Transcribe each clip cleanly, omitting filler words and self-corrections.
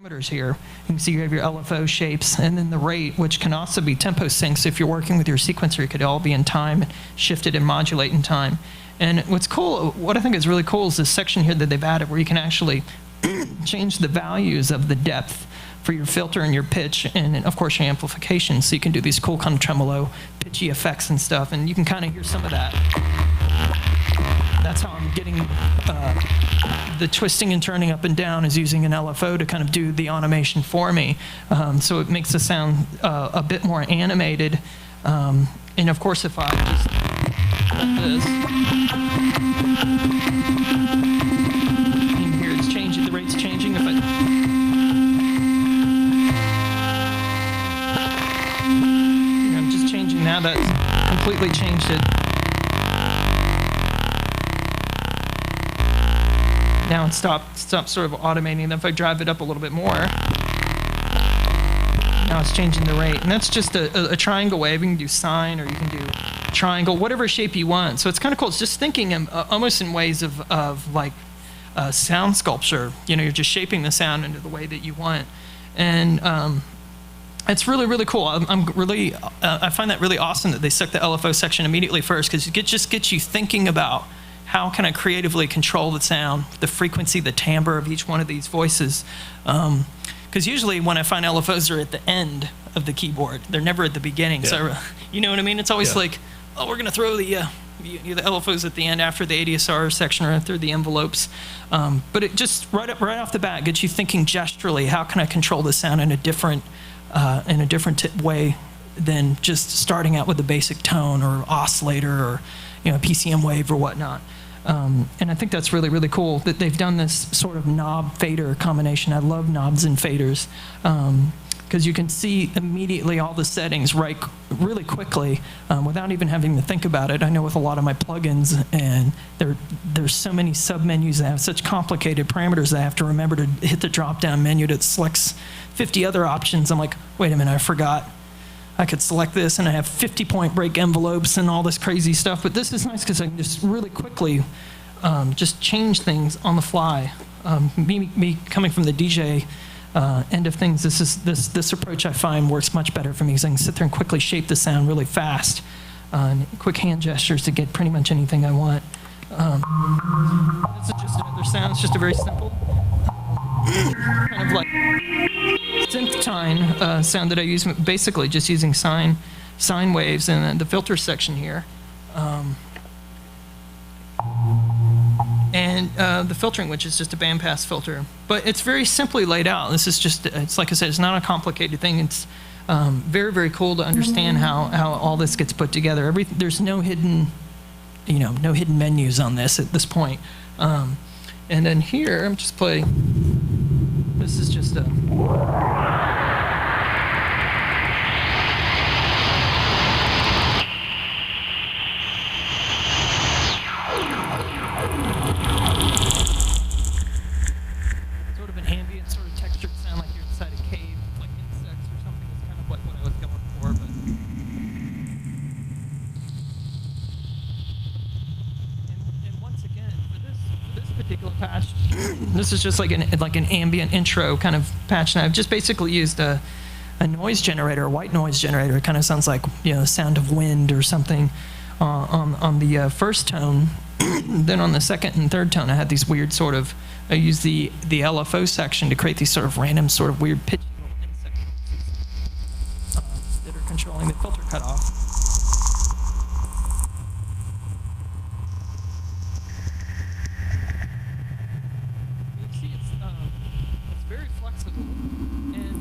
parameters here. You can see you have your LFO shapes, and then the rate, which can also be tempo syncs. If you're working with your sequencer, it could all be in time, shifted and modulate in time. And what's cool, what I think is really cool is this section here that they've added where you can actually change the values of the depth for your filter and your pitch, and of course your amplification. So you can do these cool kind of tremolo, pitchy effects and stuff, and you can kind of hear some of that. That's how I'm getting the twisting and turning up and down is using an LFO to kind of do the automation for me. So it makes the sound a bit more animated. And of course, if I just this, you can hear it's changing, the rate's changing. If I'm just changing now, that's completely changed it. Now it stopped sort of automating. Then if I drive it up a little bit more, now it's changing the rate. And that's just a triangle wave. You can do sine, or you can do triangle, whatever shape you want. So it's kind of cool. It's just thinking almost in ways of like sound sculpture. You know, you're just shaping the sound into the way that you want. And it's really, really cool. I find that really awesome that they stuck the LFO section immediately first, because it just gets you thinking about how can I creatively control the sound, the frequency, the timbre of each one of these voices. Because usually when I find LFOs are at the end of the keyboard, they're never at the beginning. Yeah. So, you know what I mean? It's always like, oh, we're going to throw the LFOs at the end after the ADSR section or after the envelopes. But it just right off the bat gets you thinking gesturally, how can I control the sound in a different way than just starting out with a basic tone or oscillator or PCM wave or whatnot. And I think that's really, really cool that they've done this sort of knob-fader combination. I love knobs and faders because you can see immediately all the settings really quickly without even having to think about it. I know with a lot of my plugins, and there's so many sub-menus that have such complicated parameters that I have to remember to hit the drop-down menu that selects 50 other options. I'm like, wait a minute, I forgot. I could select this, and I have 50-point break envelopes and all this crazy stuff. But this is nice because I can just really quickly just change things on the fly. Me coming from the DJ end of things, this approach I find works much better for me because I can sit there and quickly shape the sound really fast. And quick hand gestures to get pretty much anything I want. This is just another sound. It's just a very simple kind of like synth tine sound that I use, basically just using sine waves and then the filter section here. And the filtering, which is just a bandpass filter. But it's very simply laid out. This is just, it's like I said, it's not a complicated thing. It's very, very cool to understand how all this gets put together. There's no hidden, no hidden menus on this at this point. And then here, I'm just playing, this is just a, sort of an ambient, sort of textured sound like you're inside a cave, like insects or something. It's kind of like what I was going for, but. And once again, for this particular patch, this is just like an ambient intro kind of patch, and I've just basically used a noise generator, a white noise generator. It kind of sounds like the sound of wind or something on the first tone. Then on the second and third tone, I had these weird sort of. I used the LFO section to create these sort of random, sort of weird pitchy little insect noises that are controlling the filter cutoff.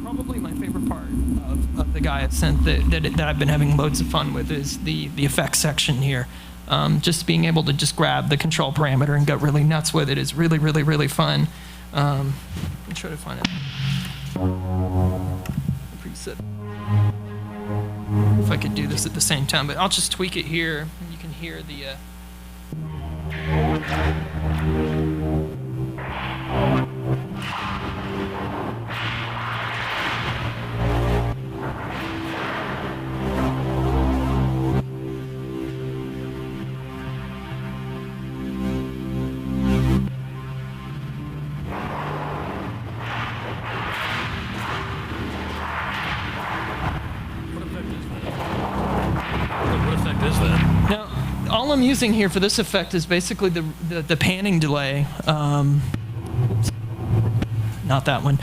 Probably my favorite part of the Gaia synth that I've been having loads of fun with is the effects section here. Just being able to just grab the control parameter and go really nuts with it is really, really, really fun. Let me try to find it. Preset. If I could do this at the same time, but I'll just tweak it here. And you can hear the. I'm using here for this effect is basically the panning delay. Not that one.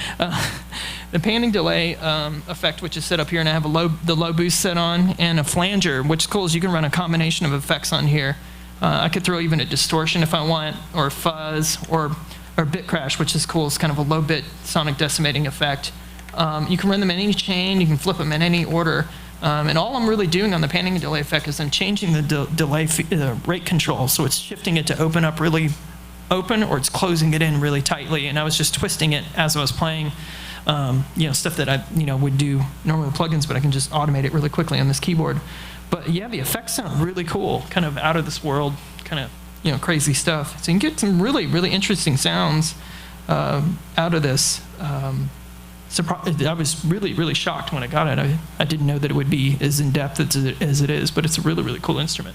The panning delay effect, which is set up here, and I have the low boost set on, and a flanger, which is cool, is you can run a combination of effects on here. I could throw even a distortion if I want, or fuzz, or bit crash, which is cool. It's kind of a low bit sonic decimating effect. You can run them in any chain, you can flip them in any order. And all I'm really doing on the panning and delay effect is I'm changing the delay rate control, so it's shifting it to open up really open, or it's closing it in really tightly. And I was just twisting it as I was playing, stuff that I would do normally with plugins, but I can just automate it really quickly on this keyboard. But yeah, the effects sound really cool, kind of out of this world, kind of crazy stuff. So you can get some really, really interesting sounds out of this. I was really, really shocked when I got it. I didn't know that it would be as in-depth as it is, but it's a really, really cool instrument.